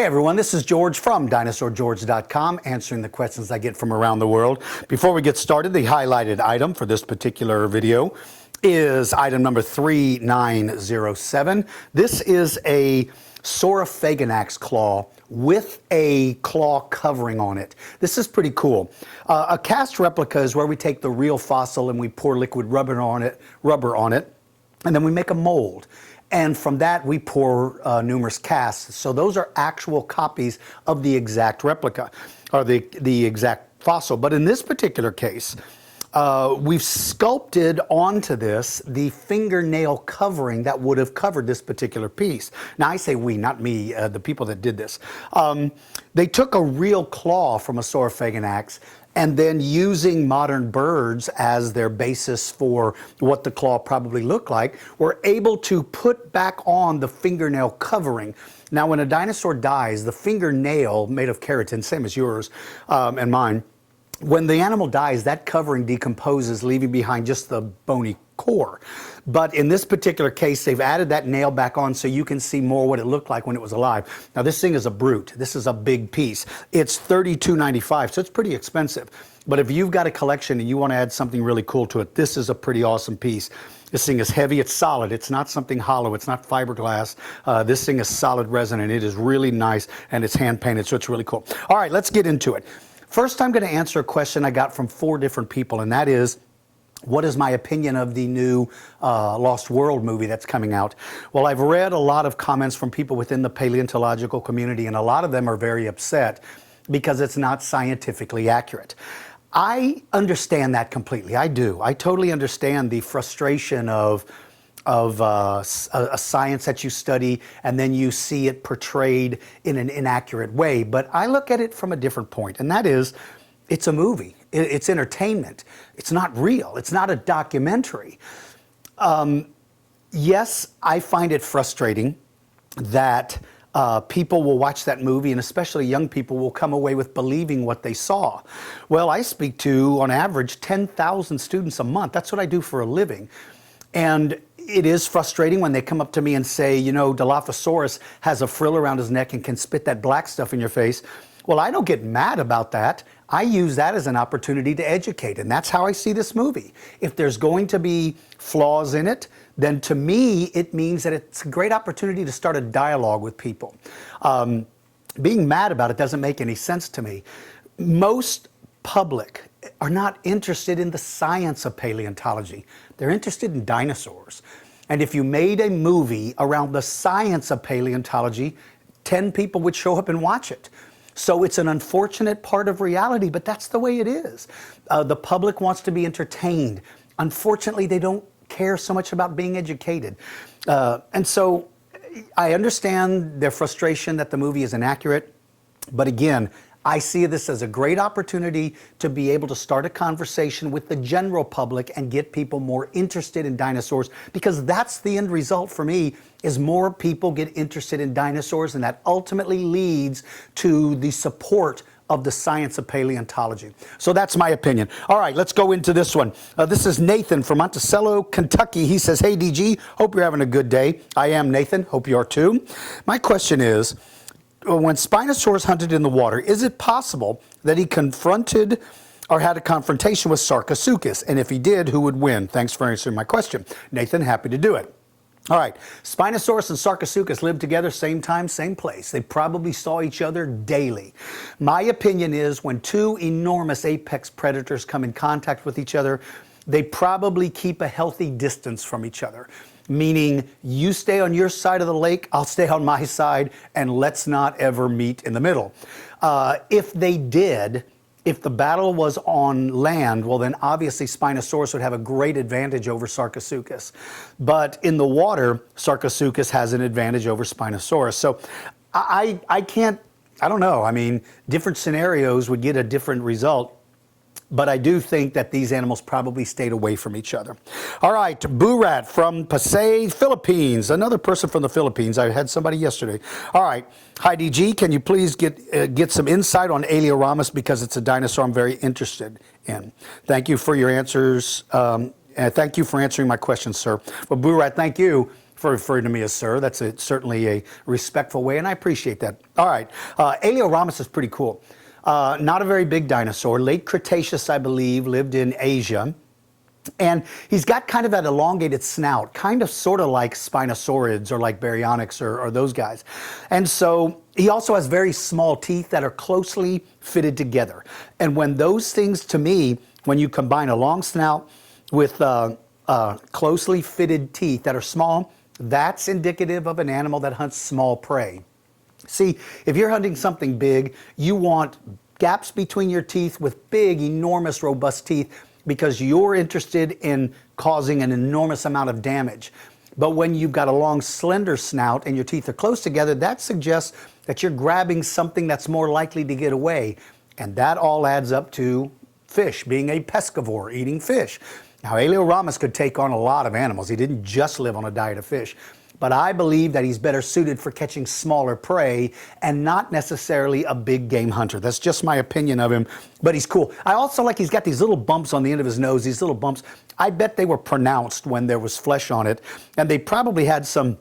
Hey everyone, this is George from DinosaurGeorge.com, answering the questions I get from around the world. Before we get started, the highlighted item for this particular video is item number 3907. This is a Saurophaganax claw with a claw covering on it. This is pretty cool. A cast replica is where we take the real fossil and we pour liquid rubber on it, and then we make a mold. And from that, we pour numerous casts. So those are actual copies of the exact replica, or the exact fossil. But in this particular case, we've sculpted onto this the fingernail covering that would have covered this particular piece. Now, I say we, not me, the people that did this. They took a real claw from a Saurophaganax, and then using modern birds as their basis for what the claw probably looked like, were able to put back on the fingernail covering. Now, when a dinosaur dies, the fingernail, made of keratin, same as yours and mine, when the animal dies, that covering decomposes, leaving behind just the bony core. But in this particular case, they've added that nail back on so you can see more what it looked like when it was alive. Now, this thing is a brute. This is a big piece. It's $32.95, so it's pretty expensive. But if you've got a collection and you want to add something really cool to it, this is a pretty awesome piece. This thing is heavy, it's solid, it's not something hollow, it's not fiberglass. This thing is solid resin, and it is really nice, and it's hand painted, so it's really cool. All right, let's get into it. First, I'm going to answer a question I got from 4 different people, and that is, what is my opinion of the new Lost World movie that's coming out? Well, I've read a lot of comments from people within the paleontological community, and a lot of them are very upset because it's not scientifically accurate. I understand that completely. I do. I totally understand the frustration of a science that you study and then you see it portrayed in an inaccurate way. But I look at it from a different point, and that is, it's a movie. It's entertainment. It's not real. It's not a documentary. Yes, I find it frustrating that people will watch that movie, and especially young people will come away with believing what they saw. Well, I speak to, on average, 10,000 students a month. That's what I do for a living. And it is frustrating when they come up to me and say, you know, Dilophosaurus has a frill around his neck and can spit that black stuff in your face. Well, I don't get mad about that. I use that as an opportunity to educate, and that's how I see this movie. If there's going to be flaws in it, then to me, it means that it's a great opportunity to start a dialogue with people. Being mad about it doesn't make any sense to me. Most public are not interested in the science of paleontology. They're interested in dinosaurs. And if you made a movie around the science of paleontology, 10 people would show up and watch it. So it's an unfortunate part of reality, but that's the way it is. The public wants to be entertained. Unfortunately, they don't care so much about being educated. And so I understand their frustration that the movie is inaccurate, but again, I see this as a great opportunity to be able to start a conversation with the general public and get people more interested in dinosaurs, because that's the end result for me, is more people get interested in dinosaurs, and that ultimately leads to the support of the science of paleontology. So that's my opinion. All right, let's go into this one. This is Nathan from Monticello, Kentucky. He says, hey, DG, hope you're having a good day. I am, Nathan. Hope you are too. My question is, when Spinosaurus hunted in the water, is it possible that he confronted or had a confrontation with Sarcosuchus? And if he did, who would win? Thanks for answering my question. Nathan, happy to do it. All right, Spinosaurus and Sarcosuchus lived together, same time, same place. They probably saw each other daily. My opinion is, when 2 enormous apex predators come in contact with each other, they probably keep a healthy distance from each other. Meaning, you stay on your side of the lake, I'll stay on my side, and let's not ever meet in the middle. If they did, if the battle was on land, well then obviously Spinosaurus would have a great advantage over Sarcosuchus. But in the water, Sarcosuchus has an advantage over Spinosaurus. So I don't know. I mean, different scenarios would get a different result. But I do think that these animals probably stayed away from each other. All right, Burat from Pasay, Philippines. Another person from the Philippines. I had somebody yesterday. All right. Hi, DG. Can you please get some insight on Alioramus, because it's a dinosaur I'm very interested in. Thank you for your answers. Thank you for answering my questions, sir. Well, Burat, thank you for referring to me as sir. That's certainly a respectful way, and I appreciate that. All right, Alioramus is pretty cool. Not a very big dinosaur, late Cretaceous, I believe, lived in Asia. And he's got kind of that elongated snout, kind of sort of like Spinosaurids or like Baryonyx or those guys. And so he also has very small teeth that are closely fitted together. And when those things, to me, when you combine a long snout with closely fitted teeth that are small, that's indicative of an animal that hunts small prey. See, if you're hunting something big, you want gaps between your teeth with big, enormous, robust teeth, because you're interested in causing an enormous amount of damage. But when you've got a long, slender snout and your teeth are close together, that suggests that you're grabbing something that's more likely to get away. And that all adds up to fish, being a pescivore, eating fish. Now, Alioramus could take on a lot of animals. He didn't just live on a diet of fish. But I believe that he's better suited for catching smaller prey and not necessarily a big game hunter. That's just my opinion of him, but he's cool. I also like he's got these little bumps on the end of his nose, these little bumps. I bet they were pronounced when there was flesh on it, and they probably had some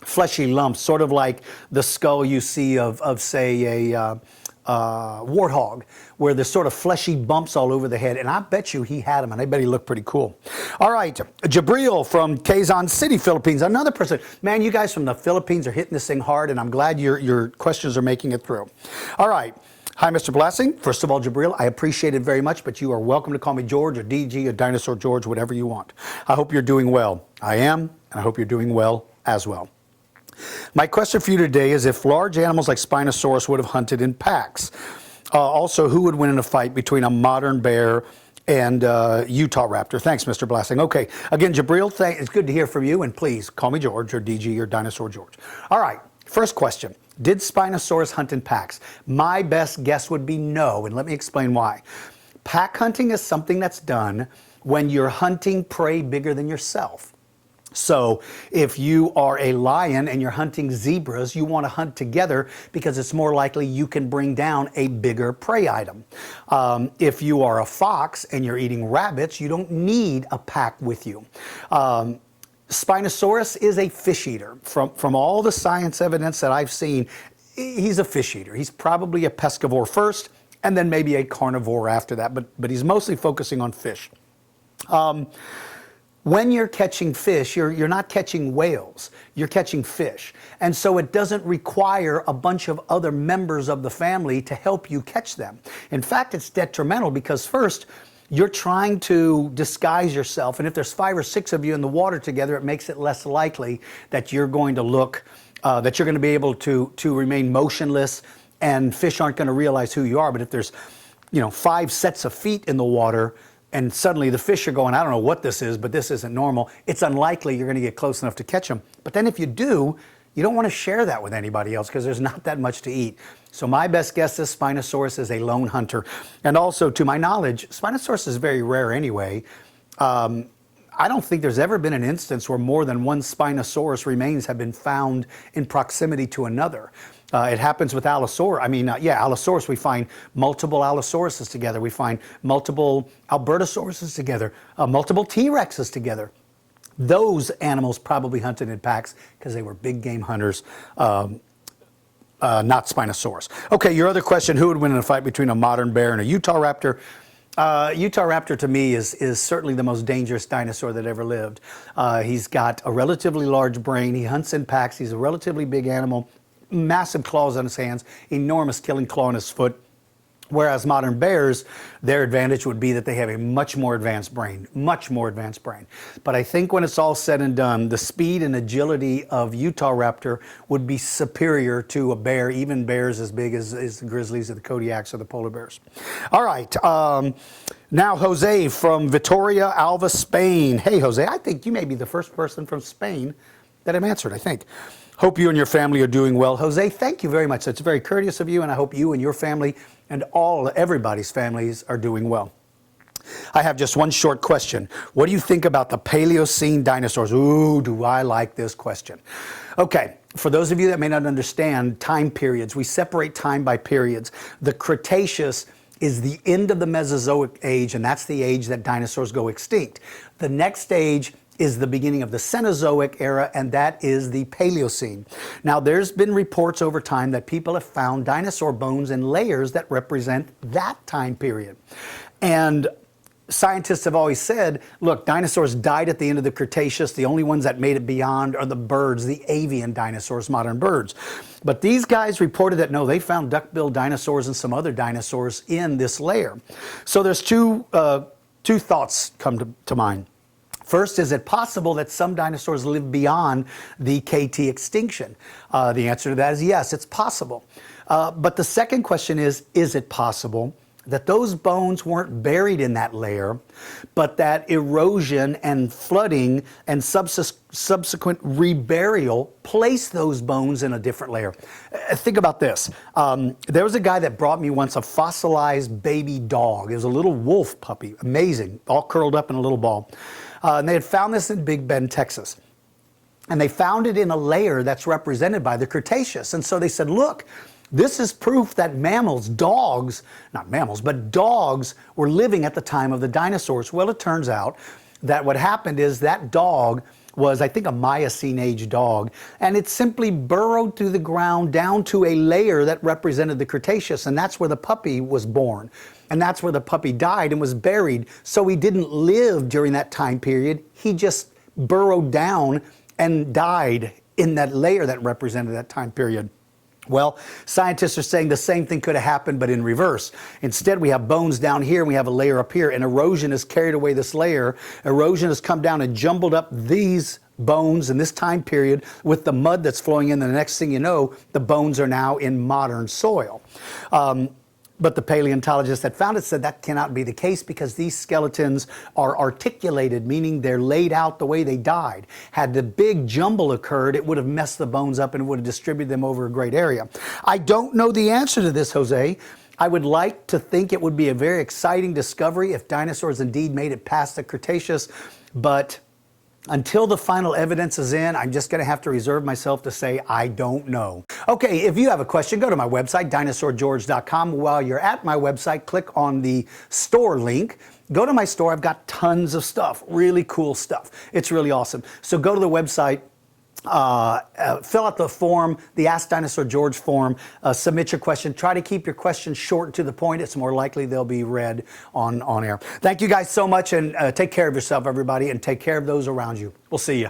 fleshy lumps, sort of like the skull you see of say, a warthog, where there's sort of fleshy bumps all over the head, and I bet you he had them, and I bet he looked pretty cool. All right, Jibril from Quezon City, Philippines, another person. Man, you guys from the Philippines are hitting this thing hard, and I'm glad your questions are making it through. All right. Hi, Mr. Blessing. First of all, Jibril, I appreciate it very much, but you are welcome to call me George or DG or Dinosaur George, whatever you want. I hope you're doing well. I am, and I hope you're doing well as well. My question for you today is if large animals like Spinosaurus would have hunted in packs. Also, who would win in a fight between a modern bear and Utah raptor? Thanks, Mr. Blasting. Okay, again, Jibril, it's good to hear from you, and please call me George or DG or Dinosaur George. All right, first question. Did Spinosaurus hunt in packs? My best guess would be no, and let me explain why. Pack hunting is something that's done when you're hunting prey bigger than yourself. So if you are a lion and you're hunting zebras, you want to hunt together because it's more likely you can bring down a bigger prey item. If you are a fox and you're eating rabbits, you don't need a pack with you. Spinosaurus is a fish eater. From all the science evidence that I've seen, he's a fish eater. He's probably a pescivore first and then maybe a carnivore after that, but he's mostly focusing on fish. When you're catching fish, you're not catching whales, you're catching fish. And so it doesn't require a bunch of other members of the family to help you catch them. In fact, it's detrimental because first, you're trying to disguise yourself, and if there's 5 or 6 of you in the water together, it makes it less likely that you're going to that you're going to be able to remain motionless, and fish aren't going to realize who you are. But if there's, 5 sets of feet in the water, and suddenly the fish are going, I don't know what this is, but this isn't normal, it's unlikely you're going to get close enough to catch them. But then if you do, you don't want to share that with anybody else because there's not that much to eat. So my best guess is Spinosaurus is a lone hunter. And also, to my knowledge, Spinosaurus is very rare anyway. I don't think there's ever been an instance where more than one Spinosaurus remains have been found in proximity to another. It happens with Allosaurus. Allosaurus, we find multiple Allosauruses together. We find multiple Albertosauruses together, multiple T-Rexes together. Those animals probably hunted in packs because they were big game hunters, not Spinosaurus. Okay, your other question, who would win in a fight between a modern bear and a Utah raptor? Utah raptor to me is certainly the most dangerous dinosaur that ever lived. He's got a relatively large brain. He hunts in packs. He's a relatively big animal. Massive claws on his hands, enormous killing claw on his foot. Whereas modern bears, their advantage would be that they have a much more advanced brain. But I think when it's all said and done, the speed and agility of Utah raptor would be superior to a bear, even bears as big as the grizzlies or the Kodiaks or the polar bears. All right. Now, Jose from Vitoria, Alva, Spain. Hey, Jose, I think you may be the first person from Spain that I've answered, I think. Hope you and your family are doing well. Jose, thank you very much. That's very courteous of you, and I hope you and your family and everybody's families are doing well. I have just one short question. What do you think about the Paleocene dinosaurs? Ooh, do I like this question. Okay, for those of you that may not understand time periods, we separate time by periods. The Cretaceous is the end of the Mesozoic age, and that's the age that dinosaurs go extinct. The next stage is the beginning of the Cenozoic era, and that is the Paleocene. Now, there's been reports over time that people have found dinosaur bones in layers that represent that time period. And scientists have always said, look, dinosaurs died at the end of the Cretaceous. The only ones that made it beyond are the birds, the avian dinosaurs, modern birds. But these guys reported that, no, they found duck-billed dinosaurs and some other dinosaurs in this layer. So there's two thoughts come to mind. First, is it possible that some dinosaurs lived beyond the KT extinction? The answer to that is yes, it's possible. But the second question is it possible that those bones weren't buried in that layer, but that erosion and flooding and subsequent reburial placed those bones in a different layer? Think about this. There was a guy that brought me once a fossilized baby dog. It was a little wolf puppy, amazing, all curled up in a little ball. And they had found this in Big Bend, Texas. And they found it in a layer that's represented by the Cretaceous. And so they said, look, this is proof that mammals, dogs, not mammals, but dogs were living at the time of the dinosaurs. Well, it turns out that what happened is that dog was, I think, a Miocene age dog, and it simply burrowed through the ground down to a layer that represented the Cretaceous, and that's where the puppy was born. And that's where the puppy died and was buried. So he didn't live during that time period. He just burrowed down and died in that layer that represented that time period. Well, scientists are saying the same thing could have happened, but in reverse. Instead, we have bones down here, and we have a layer up here, and erosion has carried away this layer. Erosion has come down and jumbled up these bones in this time period with the mud that's flowing in. And the next thing you know, the bones are now in modern soil. But the paleontologist that found it said that cannot be the case because these skeletons are articulated, meaning they're laid out the way they died. Had the big jumble occurred, it would have messed the bones up and it would have distributed them over a great area. I don't know the answer to this, Jose. I would like to think it would be a very exciting discovery if dinosaurs indeed made it past the Cretaceous, but until the final evidence is in, I'm just going to have to reserve myself to say I don't know. Okay, if you have a question, go to my website, dinosaurgeorge.com. While you're at my website, click on the store link. Go to my store. I've got tons of stuff, really cool stuff. It's really awesome. So go to the website. Fill out the form, the Ask Dinosaur George form, submit your question. Try to keep your questions short and to the point. It's more likely they'll be read on air. Thank you guys so much, and take care of yourself, everybody, and take care of those around you. We'll see you.